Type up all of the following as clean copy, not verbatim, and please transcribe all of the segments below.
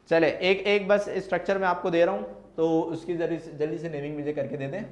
चले एक एक बस स्ट्रक्चर मैं आपको दे रहा हूं, तो उसकी जल्दी से नेमिंग मुझे करके दे दें।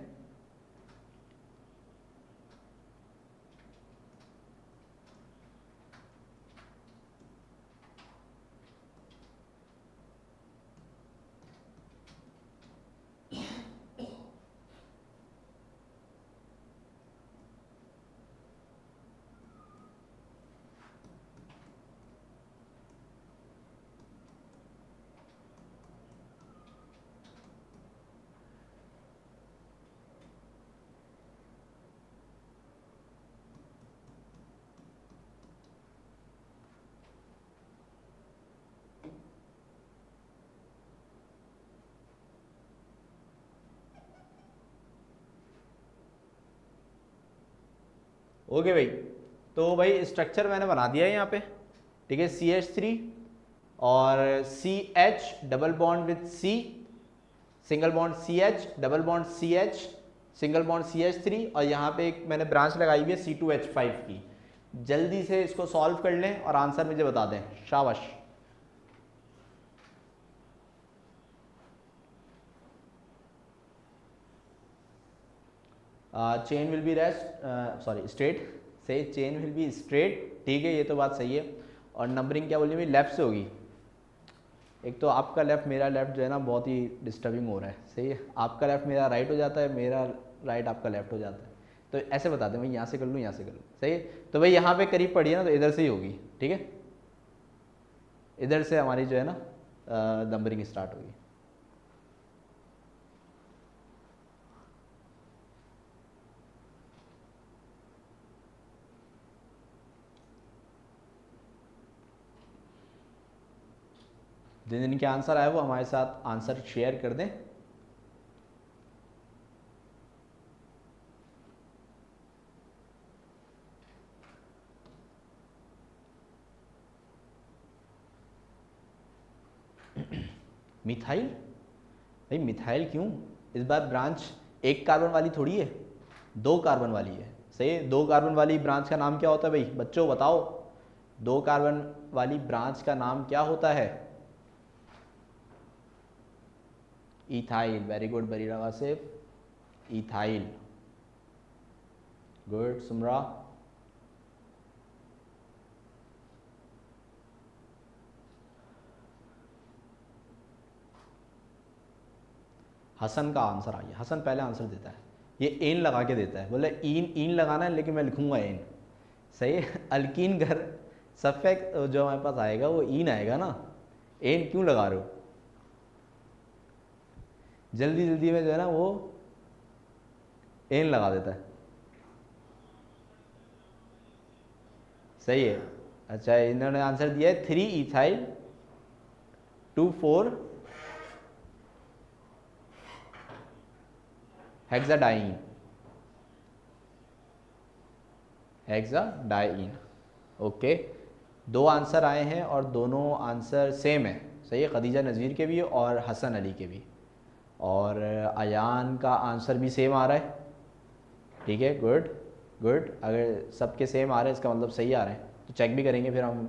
ओके भाई, तो भाई स्ट्रक्चर मैंने बना दिया है यहाँ पे, ठीक है। CH3 और CH double bond with C, single bond CH, double bond CH, single bond CH3, और यहाँ पे एक मैंने ब्रांच लगाई हुई है C2H5 की। जल्दी से इसको सॉल्व कर लें और आंसर मुझे बता दें, शाबाश। चेन विल बी स्ट्रेट, से चेन विल बी स्ट्रेट, ठीक है, ये तो बात सही है। और नंबरिंग क्या बोलिए भाई, लेफ्ट से होगी। एक तो आपका लेफ्ट मेरा लेफ्ट जो है ना बहुत ही डिस्टर्बिंग हो रहा है, सही है। आपका लेफ्ट मेरा राइट हो जाता है, मेरा राइट आपका लेफ्ट हो जाता है, तो ऐसे बता दें भाई, यहाँ से कर लूँ यहाँ से कर लूँ, सही है। तो भाई यहाँ पे करीब पड़ी है ना, तो इधर से ही होगी, ठीक है। इधर से हमारी जो है ना नंबरिंग स्टार्ट होगी। जिन जिन के आंसर आए वो हमारे साथ आंसर शेयर कर दें। मिथाइल, भाई मिथाइल क्यों? इस बार ब्रांच एक कार्बन वाली थोड़ी है, 2 कार्बन वाली है, सही है। 2 कार्बन वाली ब्रांच का नाम क्या होता है भाई, बच्चों बताओ, 2 कार्बन वाली ब्रांच का नाम क्या होता है? Ethyl, very good Bareera Wasif, ethyl, good Sumra. Hasan का आंसर आ गया, हसन पहले आंसर देता है, ये एन लगा के देता है, बोले इन इन लगाना है लेकिन मैं लिखूंगा एन, सही है। अल्कीन घर सफेक्ट जो हमारे पास आएगा वो इन आएगा ना, एन क्यों लगा रहे हो? जल्दी जल्दी में जो है ना वो एन लगा देता है, सही है। अच्छा इन्होंने आंसर दिया है 3 इथाइल 2,4 हेक्साडाइन, हेक्साडाइन, ओके। 2 आंसर आए हैं और दोनों आंसर सेम है, सही है। खदीजा नज़ीर के भी और हसन अली के भी, और अयान का आंसर भी सेम आ रहा है, ठीक है, गुड गुड। अगर सबके सेम आ रहे हैं इसका मतलब सही आ रहे हैं, तो चेक भी करेंगे फिर हम,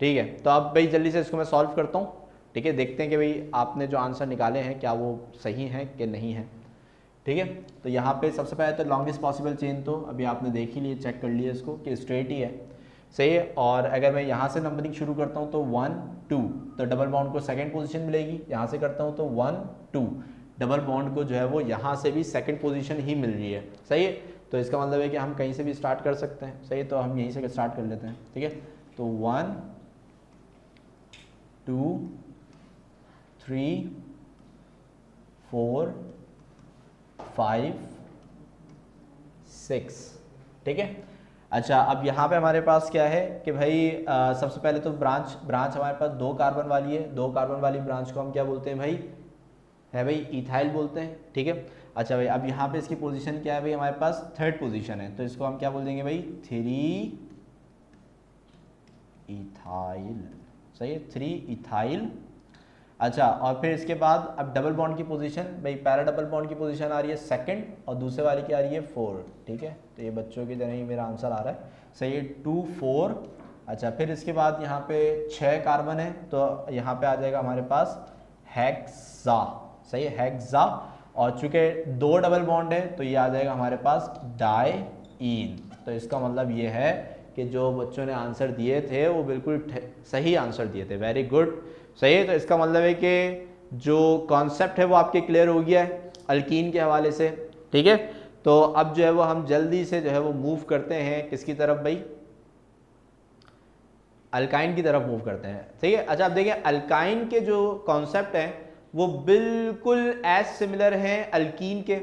ठीक है। तो अब भाई जल्दी से इसको मैं सॉल्व करता हूँ, ठीक है। देखते हैं कि भाई आपने जो आंसर निकाले हैं क्या वो सही हैं कि नहीं है, ठीक है। तो यहाँ पे सबसे पहले तो लॉन्गेस्ट पॉसिबल चेन तो अभी आपने देख ही लिया, चेक कर लिया इसको कि स्ट्रेट ही है, सही है। और अगर मैं यहाँ से नंबरिंग शुरू करता हूँ तो 1 2, तो डबल बॉन्ड को सेकंड पोजीशन मिलेगी। यहाँ से करता हूँ तो 1 2, डबल बॉन्ड को जो है वो यहाँ से भी सेकंड पोजीशन ही मिल रही है, सही है। तो इसका मतलब है कि हम कहीं से भी स्टार्ट कर सकते हैं, सही है। तो हम यहीं से स्टार्ट कर लेते हैं, ठीक है। तो 1 2 3 4 5 6, ठीक है। अच्छा अब यहाँ पे हमारे पास क्या है कि भाई सबसे पहले तो ब्रांच हमारे पास 2 कार्बन वाली है। 2 कार्बन वाली ब्रांच को हम क्या बोलते हैं भाई, है भाई इथाइल बोलते हैं, ठीक है। अच्छा भाई अब यहाँ पे इसकी पोजीशन क्या है भाई, हमारे पास थर्ड पोजीशन है, तो इसको हम क्या बोल देंगे भाई 3 इथाइल, सही है, 3 इथाइल। अच्छा और फिर इसके बाद अब डबल बॉन्ड की पोजीशन, भाई पैरा डबल बॉन्ड की पोजीशन आ रही है सेकंड और दूसरे वाली की आ रही है 4, ठीक है। तो ये बच्चों की तरह ही मेरा आंसर आ रहा है, सही है, 2 4। अच्छा, फिर इसके बाद यहाँ पे 6 कार्बन है, तो यहाँ पे आ जाएगा हमारे पास हेक्सा, सही है, हेक्सा। और चूंकि 2 डबल बॉन्ड है तो ये आ जाएगा हमारे पास डाईन। तो इसका मतलब ये है कि जो बच्चों ने आंसर दिए थे वो बिल्कुल सही आंसर दिए थे, वेरी गुड, सही है। तो इसका मतलब है कि जो कॉन्सेप्ट है वो आपके क्लियर हो गया है अल्कीन के हवाले से, ठीक है। तो अब जो है वो हम जल्दी से जो है वो मूव करते हैं किसकी तरफ भाई, अल्काइन की तरफ मूव करते हैं, ठीक है। अच्छा, अब देखिए अल्काइन के जो कॉन्सेप्ट हैं वो बिल्कुल एज सिमिलर हैं अल्कीन के,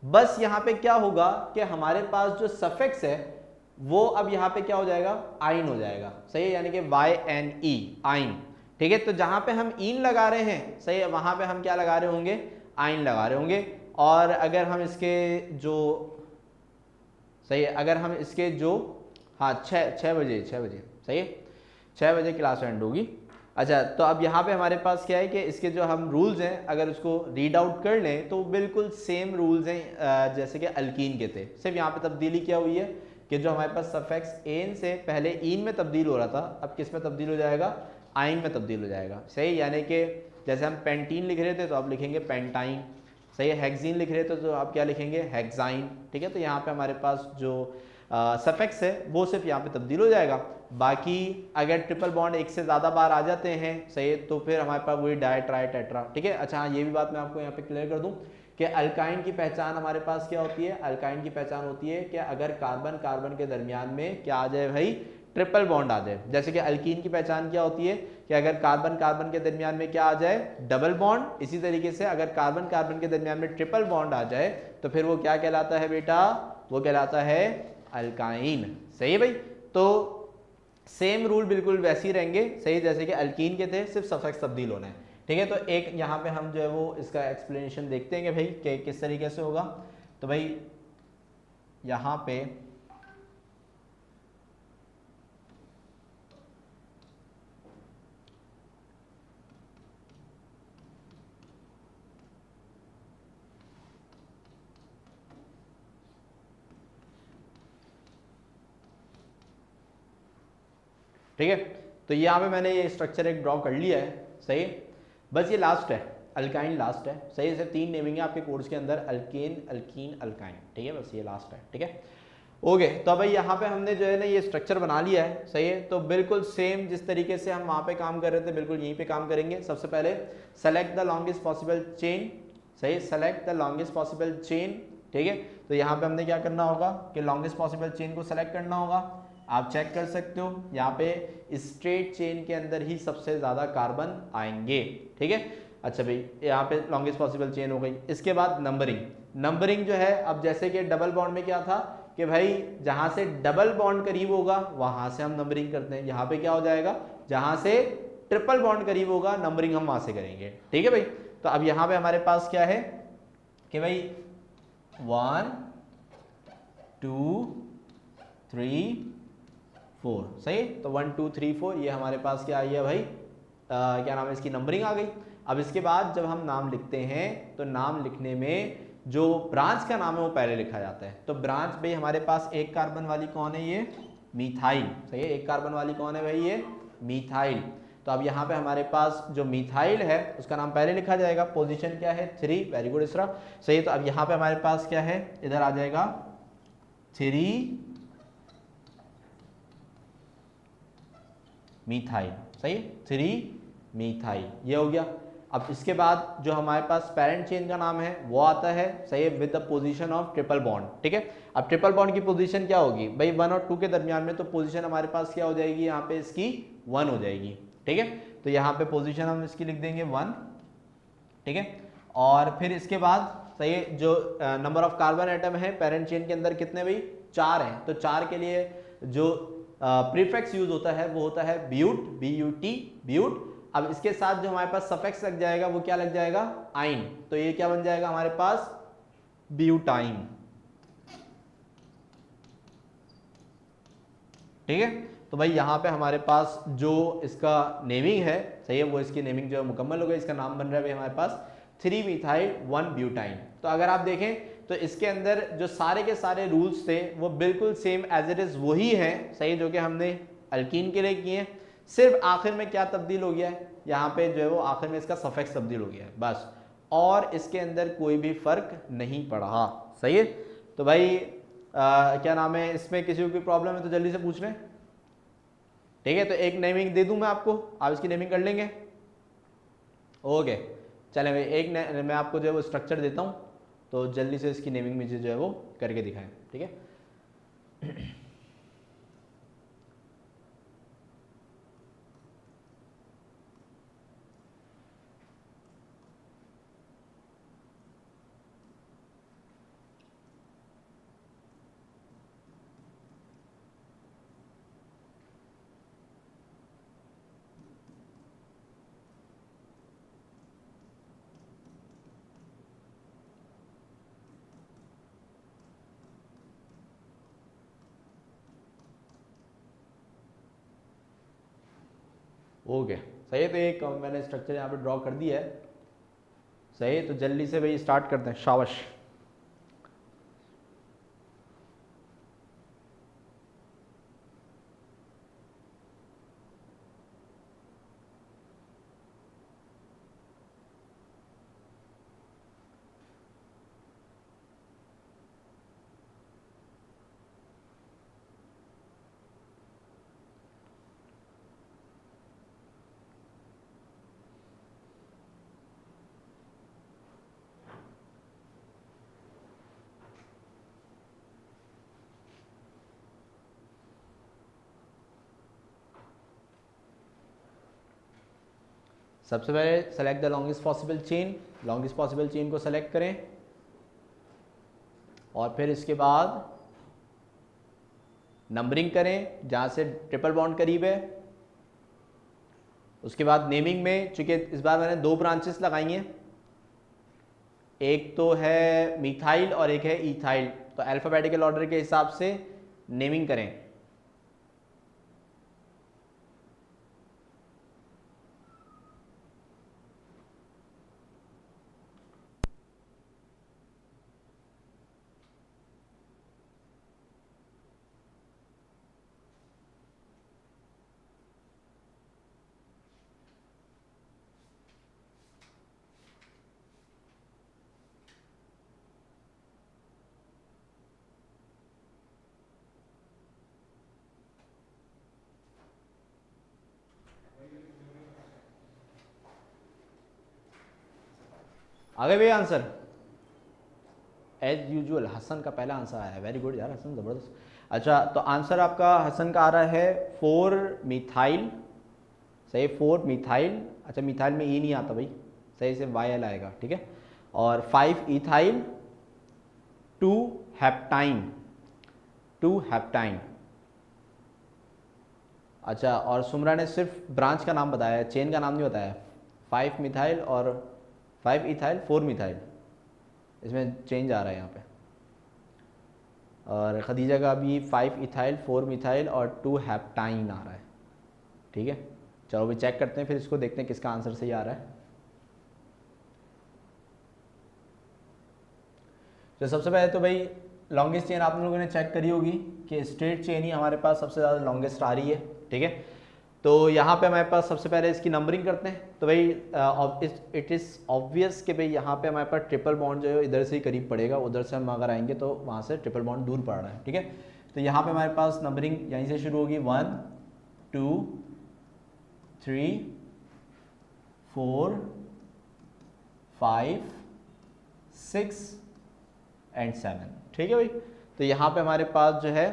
बस यहाँ पे क्या होगा कि हमारे पास जो सफिक्स है वो अब यहाँ पे क्या हो जाएगा, आइन हो जाएगा, सही है, यानी कि YNE, आइन, ठीक है। तो जहाँ पे हम इन लगा रहे हैं, सही है, वहाँ पे हम क्या लगा रहे होंगे, आइन लगा रहे होंगे। और अगर हम इसके जो, सही है, अगर हम इसके जो, हाँ, 6 बजे सही है, 6 बजे क्लास एंड होगी। अच्छा, तो अब यहाँ पे हमारे पास क्या है कि इसके जो हम रूल्स हैं अगर उसको रीड आउट कर लें तो बिल्कुल सेम रूल्स हैं जैसे कि अल्कीन के थे, सिर्फ यहाँ पे तब्दीली क्या हुई है कि जो हमारे पास सफिक्स एन से पहले इन में तब्दील हो रहा था अब किस में तब्दील हो जाएगा, आइन में तब्दील हो जाएगा, सही। यानी कि जैसे हम पेंटीन लिख रहे थे तो आप लिखेंगे पेंटाइन, सही है, हेक्सीन लिख रहे थे तो आप क्या लिखेंगे, हेक्साइन, ठीक है। तो यहाँ पे हमारे पास जो सफिक्स है वो सिर्फ यहाँ पे तब्दील हो जाएगा। बाकी अगर ट्रिपल बॉन्ड एक से ज़्यादा बार आ जाते हैं, सही, तो फिर हमारे पास वही डाई ट्राई टेट्रा, ठीक है। अच्छा, हाँ, ये भी बात मैं आपको यहाँ पे क्लियर कर दूँ कि अल्काइन की पहचान हमारे पास क्या होती है, अल्काइन की पहचान होती है कि अगर कार्बन कार्बन के दरमियान में क्या आ जाए भाई, ट्रिपल बॉन्ड आ जाए। जैसे कि अल्कीन की पहचान क्या होती है कि अगर कार्बन कार्बन के दरमियान में क्या आ जाए, डबल बॉन्ड। इसी तरीके से अगर कार्बन कार्बन के दरमियान में ट्रिपल बॉन्ड आ जाए तो फिर वो क्या कहलाता है बेटा, वो कहलाता है अल्काइन, सही है भाई। तो सेम रूल बिल्कुल वैसे ही रहेंगे, सही, जैसे कि अल्कीन के थे, सिर्फ सफिक्स तब्दील होना है, ठीक है। तो एक यहाँ पे हम जो है वो इसका एक्सप्लेनेशन देखते हैं कि भाई कि किस तरीके से होगा। तो भाई यहाँ पे ठीक है, तो यहाँ पे मैंने ये स्ट्रक्चर एक ड्रॉ कर लिया है, सही। बस ये लास्ट है, अल्काइन लास्ट है, सही है। सिर्फ 3 नेमिंग है आपके कोर्स के अंदर, अल्केन, अल्कीन, अल्काइन, ठीक है, बस ये लास्ट है, ठीक है। ओके, तो भाई यहाँ पे हमने जो है ना ये स्ट्रक्चर बना लिया है, सही है। तो बिल्कुल सेम जिस तरीके से हम वहाँ पे काम कर रहे थे बिल्कुल यहीं पे काम करेंगे। सबसे पहले select the longest possible chain, सही, select the longest possible chain, ठीक है। तो यहाँ पे हमने क्या करना होगा कि लॉन्गेस्ट पॉसिबल चेन को सेलेक्ट करना होगा। आप चेक कर सकते हो यहाँ पे स्ट्रेट चेन के अंदर ही सबसे ज़्यादा कार्बन आएंगे, ठीक है। अच्छा भाई, यहाँ पे लॉन्गेस्ट पॉसिबल चेन हो गई। इसके बाद नंबरिंग, नंबरिंग जो है अब जैसे कि डबल बॉन्ड में क्या था कि भाई जहाँ से डबल बॉन्ड करीब होगा वहाँ से हम नंबरिंग करते हैं, यहाँ पे क्या हो जाएगा, जहाँ से ट्रिपल बॉन्ड करीब होगा नंबरिंग हम वहाँ से करेंगे, ठीक है भाई। तो अब यहाँ पे हमारे पास क्या है कि भाई 1 2 3 4, सही। तो 1 2 3 4 ये हमारे पास क्या आई है भाई, क्या नाम है, इसकी नंबरिंग आ गई। अब इसके बाद जब हम नाम लिखते हैं तो नाम लिखने में जो ब्रांच का नाम है वो पहले लिखा जाता है। तो ब्रांच भाई हमारे पास एक कार्बन वाली कौन है, ये मीथाइल, सही है। एक कार्बन वाली कौन है भाई, ये मीथाइल। तो अब यहाँ पे हमारे पास जो मीथाइल है उसका नाम पहले लिखा जाएगा। पोजीशन क्या है, 3, वेरी गुड इसरा, सही है। तो अब यहाँ पे हमारे पास क्या है, इधर आ जाएगा 3 मीथाइल, सही, 3 मीथाइल, ये हो गया। अब इसके बाद जो हमारे पास पेरेंट चेन का नाम है वो आता है, सही है, with the position of triple bond, ठीक है। अब ट्रिपल बॉन्ड की पोजीशन क्या होगी भाई, 1 और 2 के दरमियान में, तो पोजीशन हमारे पास क्या हो जाएगी, यहाँ पे इसकी 1 हो जाएगी, ठीक है। तो यहाँ पे पोजीशन हम इसकी लिख देंगे 1, ठीक है। और फिर इसके बाद सही है, जो नंबर ऑफ कार्बन एटम है पेरेंट चेन के अंदर कितने भाई, 4 हैं। तो 4 के लिए जो प्रीफिक्स यूज होता है वो होता है ब्यूट, BUT, ब्यूट। अब इसके साथ जो हमारे पास सफिक्स लग जाएगा वो क्या लग जाएगा, आइन। तो ये क्या बन जाएगा हमारे पास, ब्यूटाइन, ठीक है। तो भाई यहाँ पे हमारे पास जो इसका नेमिंग है, सही है, वो इसकी नेमिंग जो है मुकम्मल हो गई। इसका नाम बन रहा है भाई हमारे पास 3 मिथाइल 1 ब्यूटाइन। तो अगर आप देखें तो इसके अंदर जो सारे के सारे रूल्स थे वो बिल्कुल सेम एज इट इज वही हैं, सही, जो कि हमने अल्कीन के लिए किए हैं, सिर्फ आखिर में क्या तब्दील हो गया है, यहाँ पे जो है वो आखिर में इसका सफिक्स तब्दील हो गया है बस, और इसके अंदर कोई भी फर्क नहीं पड़ा। सही है। तो भाई क्या नाम है, इसमें किसी को कोई प्रॉब्लम है तो जल्दी से पूछ लें। ठीक है, तो एक नेमिंग दे दूं मैं आपको, आप इसकी नेमिंग कर लेंगे। ओके चलें भाई, एक मैं आपको जो है वो स्ट्रक्चर देता हूं, तो जल्दी से इसकी नेमिंग मुझे जो है वो करके दिखाएं। ठीक है, ओके सही है। तो एक मैंने स्ट्रक्चर यहाँ पे ड्रॉ कर दिया है। सही है, तो जल्दी से भाई स्टार्ट करते हैं। शाबाश। सबसे पहले select the longest possible chain, longest possible chain को सेलेक्ट करें, और फिर इसके बाद नंबरिंग करें जहां से ट्रिपल बॉन्ड करीब है। उसके बाद नेमिंग में, चूंकि इस बार मैंने 2 ब्रांचेस लगाई हैं, एक तो है मिथाइल और एक है इथाइल, तो अल्फाबेटिकल ऑर्डर के हिसाब से नेमिंग करें। आगे भी आंसर एज यूजुअल हसन का पहला आंसर आया है। वेरी गुड यार हसन, ज़बरदस्त। अच्छा, तो आंसर आपका हसन का आ रहा है 4 मिथाइल। सही, 4 मिथाइल। अच्छा, मिथाइल में ई नहीं आता भाई, सही से वाई एल आएगा। ठीक है, और 5 इथाइल, 2 हेप्टाइन, 2 हेप्टाइन। अच्छा, और सुमरा ने सिर्फ ब्रांच का नाम बताया है, चेन का नाम नहीं बताया। 5 मिथाइल और 5 इथाइल 4 मिथाइल, इसमें चेंज आ रहा है यहाँ पे। और खदीजा का भी 5 इथाइल 4 मिथाइल और 2 हेप्टाइन आ रहा है। ठीक है, चलो अभी चेक करते हैं, फिर इसको देखते हैं किसका आंसर सही आ रहा है। तो सबसे पहले तो भाई लॉन्गेस्ट चेन आप लोगों ने चेक करी होगी कि स्ट्रेट चेन ही हमारे पास सबसे ज़्यादा लॉन्गेस्ट आ रही है। ठीक है, तो यहाँ पे हमारे पास सबसे पहले इसकी नंबरिंग करते हैं। तो भाई इट इज़ ऑब्वियस कि भाई यहाँ पे हमारे पास ट्रिपल बॉन्ड जो है इधर से ही करीब पड़ेगा, उधर से हम अगर आएंगे तो वहाँ से ट्रिपल बॉन्ड दूर पड़ रहा है। ठीक है, तो यहाँ पे हमारे पास नंबरिंग यहीं से शुरू होगी, 1 2 3 4 5 6 एंड 7। ठीक है भाई, तो यहाँ पे हमारे पास जो है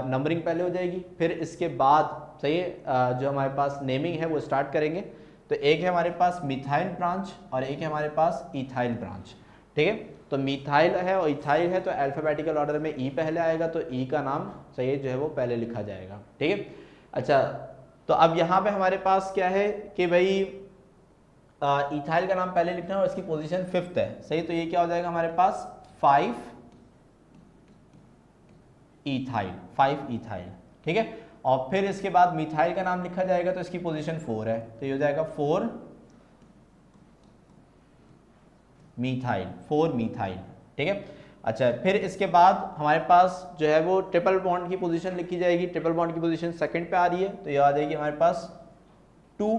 नंबरिंग पहले हो जाएगी, फिर इसके बाद सही है जो हमारे पास नेमिंग है वो स्टार्ट करेंगे। तो एक है हमारे पास मिथाइल ब्रांच और एक है हमारे पास इथाइल ब्रांच। ठीक है, तो मिथाइल है और इथाइल है, तो अल्फाबेटिकल ऑर्डर में ई पहले आएगा, तो ई का नाम सही जो है वो पहले लिखा जाएगा। ठीक है, अच्छा, तो अब यहाँ पे हमारे पास क्या है कि भाई इथाइल का नाम पहले लिखना है और इसकी पोजीशन 5th है। सही, तो ये क्या हो जाएगा हमारे पास 5 इथाइल, 5 इथाइल। ठीक है, और फिर इसके बाद मिथाइल का नाम लिखा जाएगा, तो इसकी पोजीशन 4 है, तो ये हो जाएगा 4 मिथाइल, 4 मिथाइल। ठीक है, अच्छा, फिर इसके बाद हमारे पास जो है वो ट्रिपल बॉन्ड की पोजीशन लिखी जाएगी। ट्रिपल बॉन्ड की पोजीशन सेकंड पे आ रही है, तो ये आ जाएगी हमारे पास 2,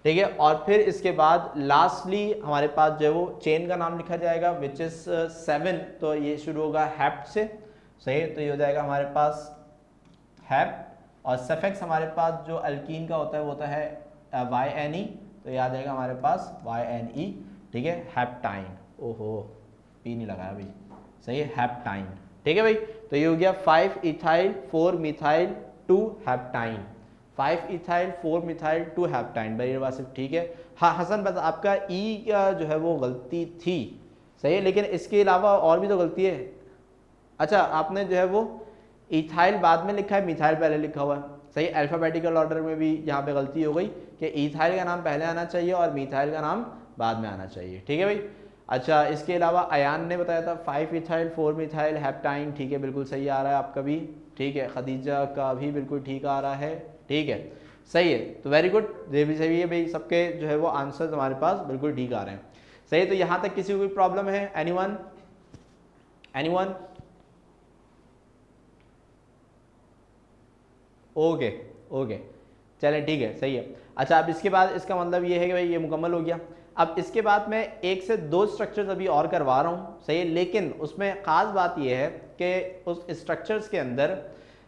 ठीक है। और फिर इसके बाद लास्टली हमारे पास जो है वो चेन का नाम लिखा जाएगा विच इज 7, तो ये शुरू होगा हैप्ट से, सही है। तो ये हो जाएगा हमारे पास हैप्ट, और सफिक्स हमारे पास जो अल्कीन का होता है वो होता है YNE, तो ये आ जाएगा हमारे पास YNE, ठीक है, हैप्टाइन। ओहो, पी नहीं लगाया भाई, सही है, हैप्टाइन, ठीक है भाई। तो ये हो गया 5 इथाइल 4 मिथाइल 2 हैप्टाइन, 5 इथाइल 4 मिथाइल 2 हैप्टाइन। भाई वासिफ ठीक है। हाँ हसन, बस आपका ई का जो है वो गलती थी, सही है, लेकिन इसके अलावा और भी तो गलती है। अच्छा, आपने जो है वो इथाइल बाद में लिखा है, मिथाइल पहले लिखा हुआ है, सही। अल्फाबेटिकल ऑर्डर में भी यहाँ पे गलती हो गई कि इथाइल का नाम पहले आना चाहिए और मिथाइल का नाम बाद में आना चाहिए, ठीक है भाई। अच्छा, इसके अलावा अयान ने बताया था 5 इथाइल 4 मिथाइल हैप्टाइन, ठीक है, बिल्कुल सही आ रहा है आपका भी, ठीक है। खदीजा का भी बिल्कुल ठीक आ रहा है, ठीक है, सही है। तो वेरी गुड, ये भी सही है भाई, सबके जो है वो आंसर हमारे पास बिल्कुल ठीक आ रहे हैं, सही। तो यहाँ तक किसी को कोई प्रॉब्लम है? एनीवन? एनीवन? ओके ओके, चलें ठीक है, सही है। अच्छा, अब इसके बाद इसका मतलब ये है कि भाई ये मुकम्मल हो गया। अब इसके बाद मैं 1 से 2 स्ट्रक्चर्स अभी और करवा रहा हूँ, सही है, लेकिन उसमें ख़ास बात ये है कि उस स्ट्रक्चर्स के अंदर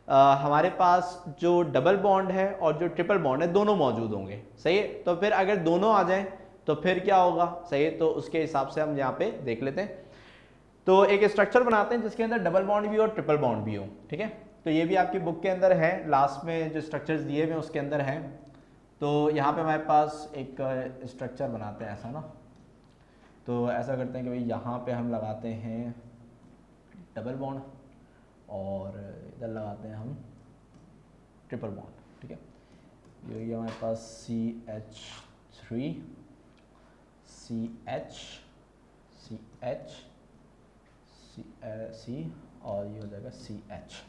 हमारे पास जो डबल बॉन्ड है और जो ट्रिपल बॉन्ड है दोनों मौजूद होंगे, सही है। तो फिर अगर दोनों आ जाएं तो फिर क्या होगा, सही है। तो उसके हिसाब से हम यहाँ पे देख लेते हैं। तो एक स्ट्रक्चर बनाते हैं जिसके अंदर डबल बॉन्ड भी हो और ट्रिपल बॉन्ड भी हो, ठीक है। तो ये भी आपकी बुक के अंदर है, लास्ट में जो स्ट्रक्चर्स दिए हुए हैं उसके अंदर है। तो यहाँ पे हमारे पास एक स्ट्रक्चर बनाते हैं ऐसा ना, तो ऐसा करते हैं कि भाई यहाँ पे हम लगाते हैं डबल बॉन्ड और इधर लगाते हैं हम ट्रिपल बॉन्ड, ठीक है। ये हमारे पास CH3 CH CH C और ये हो जाएगा CH,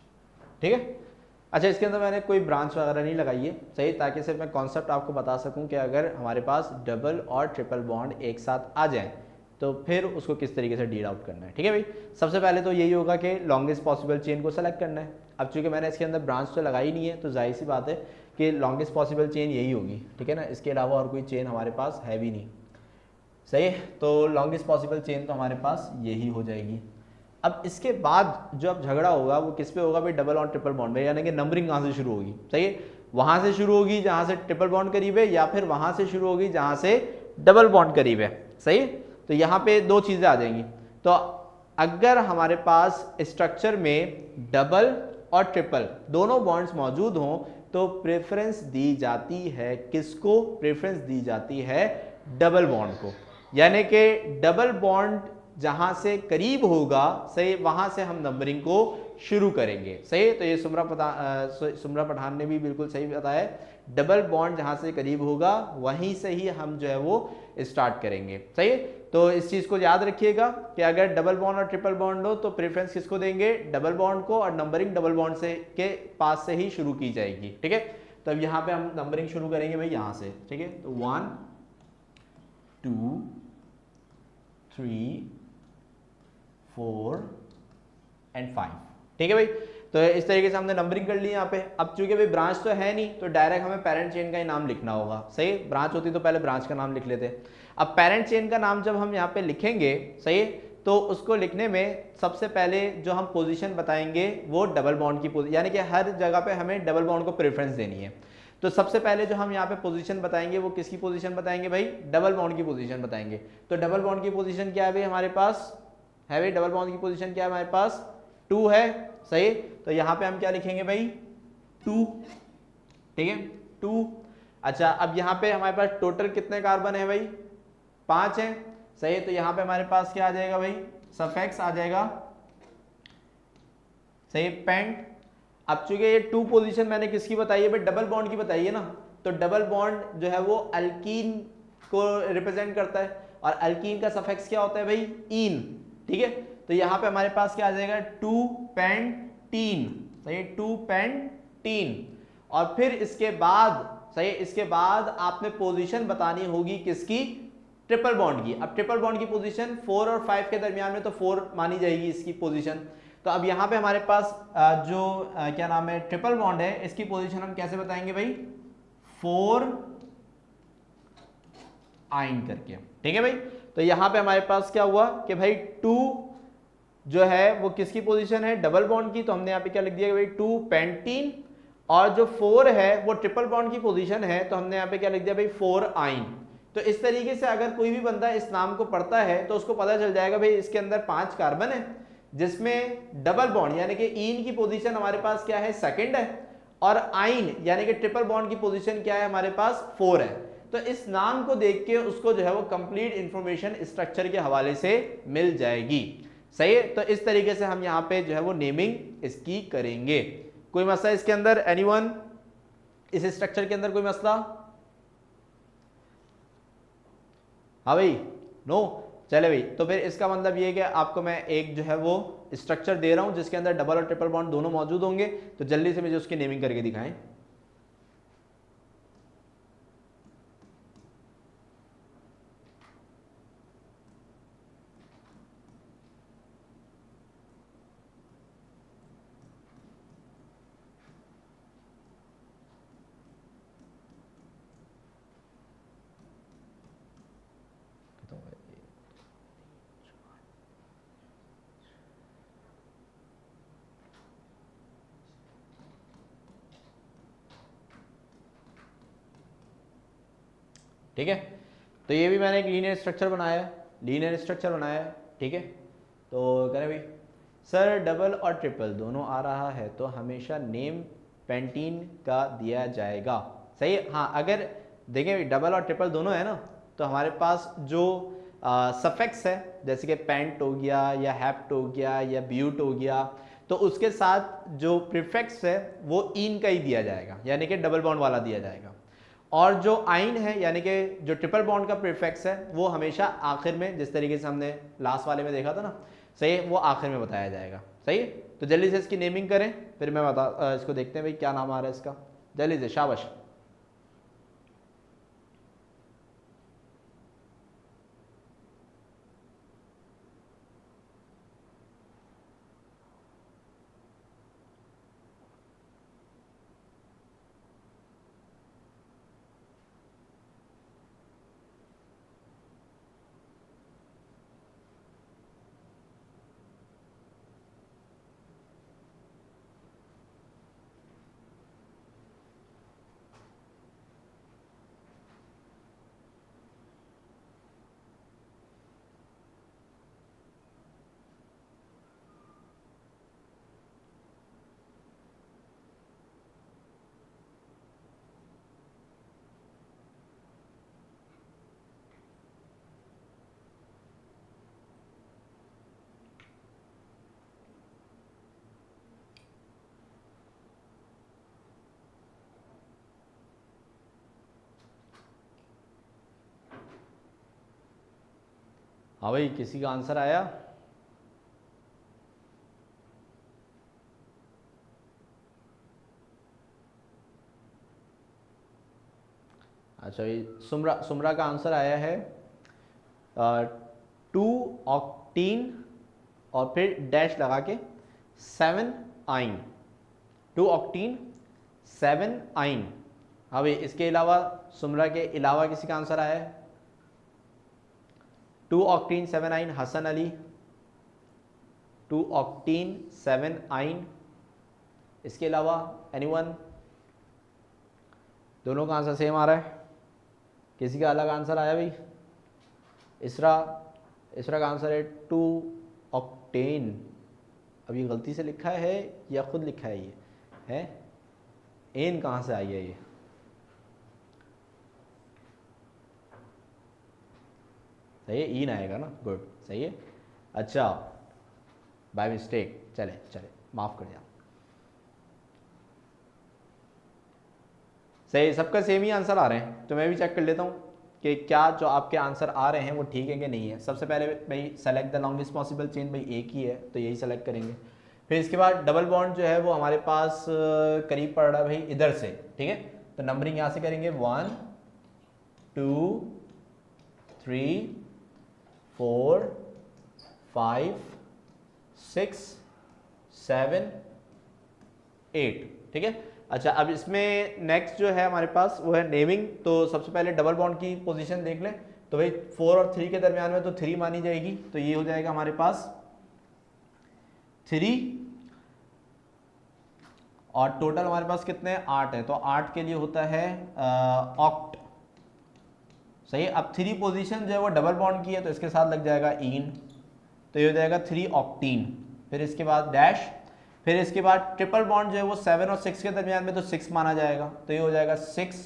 ठीक है। अच्छा, इसके अंदर मैंने कोई ब्रांच वगैरह नहीं लगाई है, सही, ताकि सिर्फ मैं कॉन्सेप्ट आपको बता सकूं कि अगर हमारे पास डबल और ट्रिपल बॉन्ड एक साथ आ जाएं तो फिर उसको किस तरीके से डील आउट करना है, ठीक है भाई। सबसे पहले तो यही होगा कि लॉन्गेस्ट पॉसिबल चेन को सेलेक्ट करना है। अब चूंकि मैंने इसके अंदर ब्रांच तो लगाई नहीं है, तो जाहिर सी बात है कि लॉन्गेस्ट पॉसिबल चेन यही होगी, ठीक है ना। इसके अलावा और कोई चेन हमारे पास है भी नहीं, सही है। तो लॉन्गेस्ट पॉसिबल चेन तो हमारे पास यही हो जाएगी। अब इसके बाद जो अब झगड़ा होगा वो किस पे होगा भाई, डबल और ट्रिपल बॉन्ड में, यानी कि नंबरिंग कहाँ से शुरू होगी, सही है। वहां से शुरू होगी जहां से ट्रिपल बॉन्ड करीब है, या फिर वहां से शुरू होगी जहां से डबल बॉन्ड करीब है, सही है। तो यहाँ पे दो चीजें आ जाएंगी। तो अगर हमारे पास स्ट्रक्चर में डबल और ट्रिपल दोनों बॉन्ड्स मौजूद हों तो प्रेफरेंस दी जाती है किसको? प्रेफरेंस दी जाती है डबल बॉन्ड को, यानी कि डबल बॉन्ड जहां से करीब होगा, सही, वहां से हम नंबरिंग को शुरू करेंगे, सही। तो ये सुमरा पठान ने भी बिल्कुल सही बताया, डबल बॉन्ड जहां से करीब होगा वहीं से ही हम जो है वो स्टार्ट करेंगे, सही है। तो इस चीज को याद रखिएगा कि अगर डबल बॉन्ड और ट्रिपल बॉन्ड हो तो प्रेफरेंस किसको देंगे? डबल बॉन्ड को, और नंबरिंग डबल बॉन्ड से के पास से ही शुरू की जाएगी, ठीक है। तो अब यहाँ पे हम नंबरिंग शुरू करेंगे भाई यहाँ से, ठीक है। तो 1 2 3 4 एंड 5, ठीक है भाई। तो इस तरीके से हमने नंबरिंग कर ली यहाँ पे। अब चूंकि भाई ब्रांच तो है नहीं तो डायरेक्ट हमें पेरेंट चेन का ही नाम लिखना होगा, सही। ब्रांच होती तो पहले ब्रांच का नाम लिख लेते। अब पेरेंट चेन का नाम जब हम यहाँ पे लिखेंगे, सही, तो उसको लिखने में सबसे पहले जो हम पोजीशन बताएंगे वो डबल बॉन्ड की पोजीशन, यानी कि हर जगह पे हमें डबल बॉन्ड को प्रेफरेंस देनी है। तो सबसे पहले जो हम यहाँ पे पोजीशन बताएंगे वो किसकी पोजीशन बताएंगे भाई? डबल बॉन्ड की पोजीशन बताएंगे। तो डबल बॉन्ड की पोजीशन क्या है भाई हमारे पास? है भाई डबल बॉन्ड की पोजीशन क्या है हमारे पास? 2 है, सही। तो यहाँ पे हम क्या लिखेंगे भाई? 2, ठीक है, 2। अच्छा, अब यहाँ पे हमारे पास टोटल कितने कार्बन है भाई? 5 है, सही। तो यहाँ पे हमारे पास क्या आ जाएगा भाई? सफिक्स आ जाएगा, सही, पेंट। अब चूंकि ये 2 पोजीशन मैंने किसकी बताई है भाई? डबल बॉन्ड की बताई है ना। तो डबल बॉन्ड जो है वो अल्कीन को रिप्रेजेंट करता है, और अल्कीन का सफिक्स क्या होता है भाई? ईन, ठीक है। तो यहाँ पे हमारे पास क्या आ जाएगा? 2 पेंटीन, सही, 2 पेंटीन। और फिर इसके बाद, सही, इसके बाद आपने पोजीशन बतानी होगी किसकी? ट्रिपल बॉन्ड की। अब ट्रिपल बॉन्ड की पोजीशन 4 और 5 के दरमियान में, तो 4 मानी जाएगी इसकी पोजीशन। तो अब यहाँ पे हमारे पास क्या नाम है, ट्रिपल बॉन्ड है, इसकी पोजीशन हम कैसे बताएंगे भाई, 4 आइन करके, ठीक है भाई। तो यहाँ पे हमारे पास क्या हुआ कि भाई 2 जो है वो किसकी पोजीशन है, डबल बॉन्ड की, तो हमने यहाँ पे क्या लिख दिया भाई 2 पेंटीन, और जो 4 है वो ट्रिपल बॉन्ड की पोजीशन है, तो हमने यहाँ पे क्या लिख दिया भाई 4 आइन। तो इस तरीके से अगर कोई भी बंदा इस नाम को पढ़ता है तो उसको पता चल जाएगा भाई इसके अंदर 5 कार्बन है, जिसमें डबल बॉन्ड यानी कि ईन की पोजीशन हमारे पास क्या है, सेकंड है, और आइन यानी कि ट्रिपल बॉन्ड की पोजीशन क्या है हमारे पास 4 है। तो इस नाम को देख के उसको जो है वो कंप्लीट इंफॉर्मेशन स्ट्रक्चर के हवाले से मिल जाएगी, सही है। तो इस तरीके से हम यहाँ पे जो है वो नेमिंग इसकी करेंगे। कोई मसला इसके अंदर, एनीवन, इस स्ट्रक्चर के अंदर कोई मसला? हाँ भाई, नो, चले भाई। तो फिर इसका मतलब ये कि आपको मैं एक जो है वो स्ट्रक्चर दे रहा हूं जिसके अंदर डबल और ट्रिपल बॉन्ड दोनों मौजूद होंगे, तो जल्दी से मुझे उसकी नेमिंग करके दिखाएं। ठीक है, तो ये भी मैंने एक लीनियर स्ट्रक्चर बनाया है, ठीक है। तो करें भाई, सर डबल और ट्रिपल दोनों आ रहा है तो हमेशा नेम पेंटीन का दिया जाएगा, सही है। हाँ, अगर देखें डबल और ट्रिपल दोनों है ना, तो हमारे पास जो सफिक्स है जैसे कि पेंट हो गया या हेप्ट हो गया या ब्यूट हो गया, तो उसके साथ जो प्रीफिक्स है वो इन का ही दिया जाएगा, यानी कि डबल बॉन्ड वाला दिया जाएगा। और जो आइन है यानी कि जो ट्रिपल बॉन्ड का प्रीफिक्स है वो हमेशा आखिर में, जिस तरीके से हमने लास्ट वाले में देखा था ना, सही है, वो आखिर में बताया जाएगा, सही है। तो जल्दी से इसकी नेमिंग करें, फिर मैं इसको देखते हैं भाई क्या नाम आ रहा है इसका, जल्दी से, शाबाश। हाँ भाई, किसी का आंसर आया? अच्छा भाई, सुमरा का आंसर आया है 2 ऑक्टीन और फिर डैश लगा के 7 आइन, 2 ऑक्टीन 7 आइन। हाँ भाई, इसके अलावा सुमरा के अलावा किसी का आंसर आया है? 2 ऑक्टीन 7 आइन, हसन अली, 2 ऑक्टीन 7 आइन। इसके अलावा एनीवन? दोनों का आंसर सेम आ रहा है, किसी का अलग आंसर आया भाई? इसरा का आंसर है 2 ऑक्टेन। अभी गलती से लिखा है या खुद लिखा है, ये है एन कहाँ से आई है ये? सही है, ईन आएगा ना, गुड, सही है। अच्छा, बाय मिस्टेक, चले माफ़ कर दिया। सही, सबका सेम ही आंसर आ रहे हैं, तो मैं भी चेक कर लेता हूँ कि क्या जो आपके आंसर आ रहे हैं वो ठीक है कि नहीं है। सबसे पहले भाई select the longest possible chain, भाई एक ही है तो यही सेलेक्ट करेंगे। फिर इसके बाद डबल बॉन्ड जो है वो हमारे पास करीब पड़ रहा है भाई इधर से, ठीक है। तो नंबरिंग यहाँ से करेंगे 1 2 3 4 5 6 7 8, ठीक है। अच्छा, अब इसमें नेक्स्ट जो है हमारे पास वो है नेमिंग। तो सबसे पहले डबल बॉन्ड की पोजीशन देख लें। तो भाई 4 और 3 के दरमियान में तो 3 मानी जाएगी, तो ये हो जाएगा हमारे पास 3, और टोटल हमारे पास कितने हैं, 8 है, तो 8 के लिए होता है ऑक्ट, सही है। अब 3 पोजीशन जो है वो डबल बॉन्ड की है, तो इसके साथ लग जाएगा इन, तो ये हो जाएगा 3 ऑक्टीन। फिर इसके बाद डैश, फिर इसके बाद ट्रिपल बॉन्ड जो है वो 7 और 6 के दरमियान में, तो 6 माना जाएगा, तो ये हो जाएगा 6,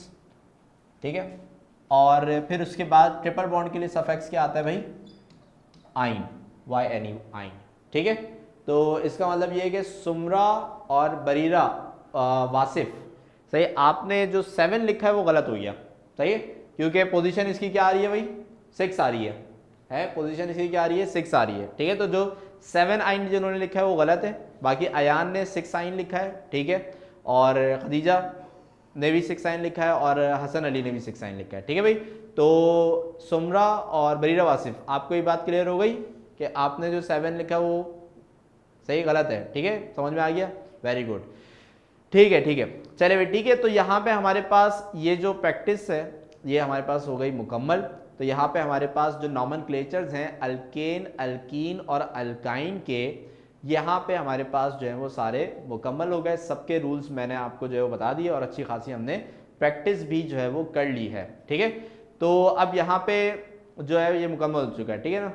ठीक है। और फिर उसके बाद ट्रिपल बॉन्ड के लिए सफिक्स क्या आता है भाई, आइन, YNE, आइन, ठीक है। तो इसका मतलब ये है कि सुमरा और बरीरा वासिफ, सही। आपने जो 7 लिखा है वो गलत हो गया, सही है, क्योंकि पोजीशन इसकी क्या आ रही है भाई, 6 आ रही है, पोजीशन इसकी क्या आ रही है, 6 आ रही है, ठीक है। तो जो 7 आइन जिन्होंने लिखा है वो गलत है, बाकी अयान ने 6 आइन लिखा है, ठीक है, और खदीजा ने भी 6 आइन लिखा है, और हसन अली ने भी 6 आइन लिखा है, ठीक है भाई। तो सुमरा और बरीरा वासिफ, आपको ये बात क्लियर हो गई कि आपने जो 7 लिखा वो सही गलत है, ठीक है, समझ में आ गया, वेरी गुड, ठीक है, ठीक है। चले भाई, ठीक है। तो यहाँ पे हमारे पास ये जो प्रैक्टिस है ये हमारे पास हो गई मुकम्मल। तो यहाँ पे हमारे पास जो नॉमेनक्लेचर्स हैं अल्केन, अल्कीन और अल्काइन के, यहाँ पे हमारे पास जो है वो सारे मुकम्मल हो गए। सबके रूल्स मैंने आपको जो है वो बता दिए, और अच्छी खासी हमने प्रैक्टिस भी जो है वो कर ली है, ठीक है। तो अब यहाँ पे जो है ये मुकम्मल हो चुका है, ठीक है ना।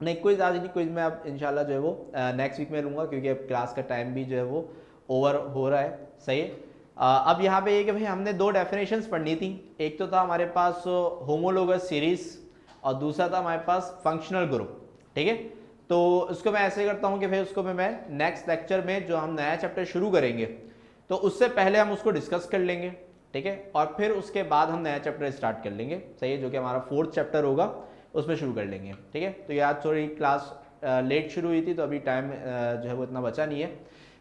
नहीं, क्विज आज नहीं, क्विज में अब इंशाल्लाह जो है वो नेक्स्ट वीक में लूँगा, क्योंकि अब क्लास का टाइम भी जो है वो ओवर हो रहा है, सही है। अब यहाँ पे ये कि भाई हमने 2 डेफिनेशंस पढ़नी थी। एक तो था हमारे पास होमोलोगस सीरीज, और दूसरा था हमारे पास फंक्शनल ग्रुप, ठीक है। तो उसको मैं ऐसे करता हूँ कि भाई उसको मैं नेक्स्ट लेक्चर में जो हम नया चैप्टर शुरू करेंगे, तो उससे पहले हम उसको डिस्कस कर लेंगे, ठीक है, और फिर उसके बाद हम नया चैप्टर स्टार्ट कर लेंगे, सही है, जो कि हमारा 4th चैप्टर होगा, उसमें शुरू कर लेंगे, ठीक है। तो यार थोड़ी क्लास लेट शुरू हुई थी, तो अभी टाइम जो है वो इतना बचा नहीं है,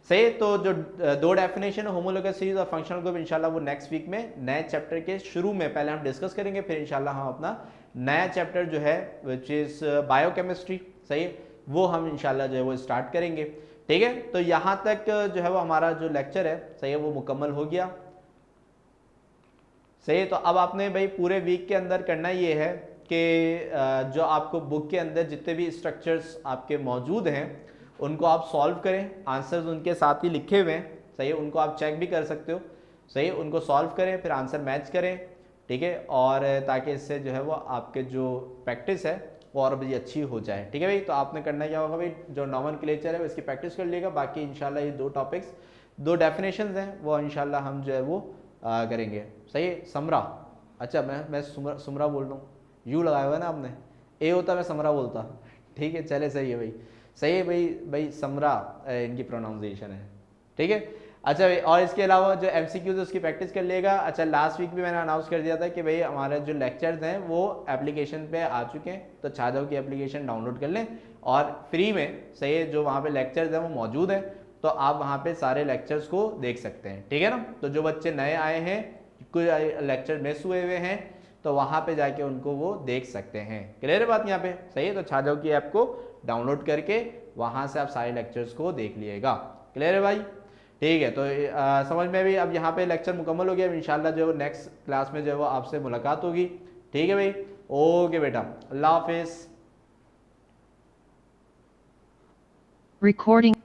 सही। तो जो 2 डेफिनेशन है होमोलोगस सीरीज और फंक्शनल ग्रुप, इंशाल्लाह वो नेक्स्ट वीक में नए चैप्टर के शुरू में पहले हम डिस्कस करेंगे, फिर इंशाल्लाह हम अपना नया चैप्टर जो है विच इज़ बायोकेमिस्ट्री, सही, वो हम इंशाल्लाह जो है वो स्टार्ट करेंगे, ठीक है। तो यहाँ तक जो है वो हमारा जो लेक्चर है, सही है, वो मुकम्मल हो गया, सही। तो अब आपने भाई पूरे वीक के अंदर करना ये है कि जो आपको बुक के अंदर जितने भी स्ट्रक्चर्स आपके मौजूद हैं उनको आप सॉल्व करें, आंसर्स उनके साथ ही लिखे हुए हैं, सही है, उनको आप चेक भी कर सकते हो, सही, उनको सॉल्व करें, फिर आंसर मैच करें, ठीक है, और ताकि इससे जो है वो आपके जो प्रैक्टिस है वो और भी अच्छी हो जाए, ठीक है भाई। तो आपने करना क्या होगा भाई, जो नॉमेनक्लेचर है इसकी प्रैक्टिस कर लिएगा, बाकी इंशाल्लाह ये 2 टॉपिक्स, 2 डेफिनेशंस हैं वो इंशाल्लाह हम जो है वो करेंगे, सही है। समरा, अच्छा मैं सुमरा बोल रहा हूँ, यू लगाया हुआ है ना आपने, ए होता मैं समरा बोलता, ठीक है, चले, सही है भाई, सही है भाई समरा इनकी प्रोनाउंसिएशन है, ठीक है। अच्छा भाई, और इसके अलावा जो MCQs है उसकी प्रैक्टिस कर लेगा। अच्छा, लास्ट वीक भी मैंने अनाउंस कर दिया था कि भाई हमारे जो लेक्चर्स हैं वो एप्लीकेशन पे आ चुके हैं, तो छाजाओ की एप्लीकेशन डाउनलोड कर लें, और फ्री में, सही है, जो वहाँ पे लेक्चर्स हैं वो मौजूद है, तो आप वहाँ पे सारे लेक्चर्स को देख सकते हैं, ठीक है ना। तो जो बच्चे नए आए हैं, कुछ लेक्चर मिस हुए हुए हैं, तो वहाँ पे जाके उनको वो देख सकते हैं, क्लियर है बात यहाँ पे, सही है। तो छाजाओ की ऐप को डाउनलोड करके वहाँ से आप सारे लेक्चर्स को देख लिएगा, क्लियर है भाई, ठीक है। तो समझ में भी अब यहाँ पे लेक्चर मुकम्मल हो गया। अब इंशाल्लाह जो नेक्स्ट क्लास में जो है वो आपसे मुलाकात होगी, ठीक है भाई, ओके बेटा, अल्लाह हाफिज़। Recording